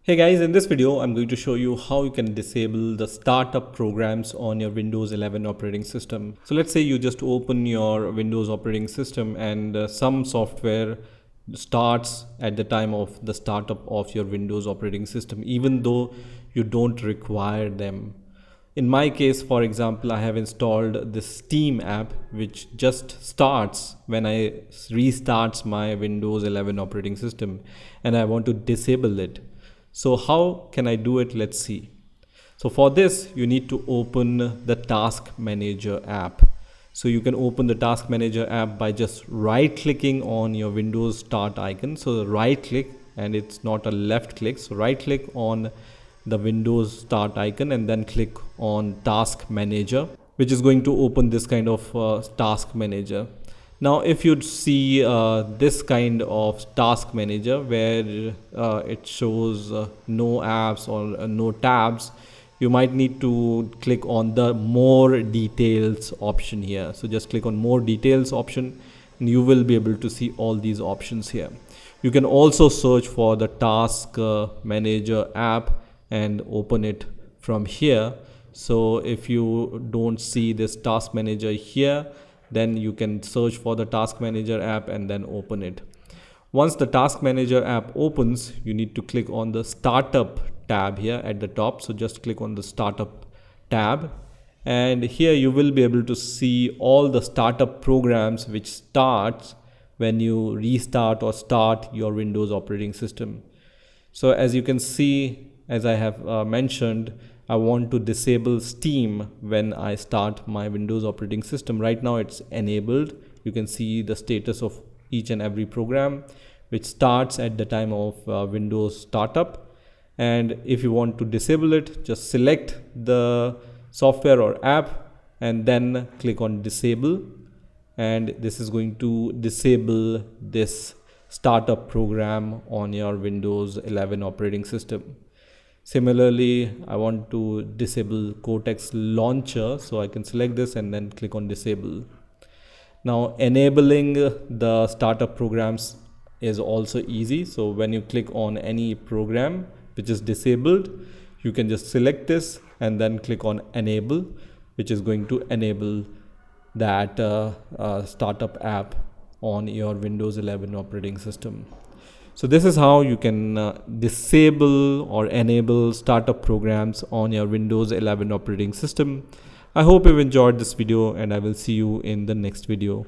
Hey guys, in this video, I'm going to show you how you can disable the startup programs on your Windows 11 operating system. So let's say you just open your Windows operating system and some software starts at the time of the startup of your Windows operating system, even though you don't require them. In my case, for example, I have installed this Steam app, which just starts when I restarts my Windows 11 operating system, and I want to disable it. So how can I do it? Let's see. So for this, you need to open the Task Manager app. So you can open the Task Manager app by just right clicking on your Windows Start icon. So right click, and it's not a left click. So right click on the Windows Start icon and then click on Task Manager, which is going to open this kind of Task Manager. Now if you see this kind of Task Manager where it shows no apps or no tabs, you might need to click on the More Details option here. So just click on More Details option and you will be able to see all these options here. You can also search for the Task Manager app and open it from here. So if you don't see this Task Manager here, then you can search for the Task Manager app and then open it. Once the Task Manager app opens, you need to click on the Startup tab here at the top. So just click on the Startup tab, and here you will be able to see all the startup programs which starts when you restart or start your Windows operating system. So as you can see, as I have mentioned, I want to disable Steam when I start my Windows operating system. Right now it's enabled. You can see the status of each and every program which starts at the time of Windows startup. And if you want to disable it, just select the software or app and then click on disable. And this is going to disable this startup program on your Windows 11 operating system. Similarly, I want to disable Cortex launcher, so I can select this and then click on disable. Now enabling the startup programs is also easy. So when you click on any program which is disabled, you can just select this and then click on enable, which is going to enable that startup app on your Windows 11 operating system. So this is how you can disable or enable startup programs on your Windows 11 operating system. I hope you've enjoyed this video and I will see you in the next video.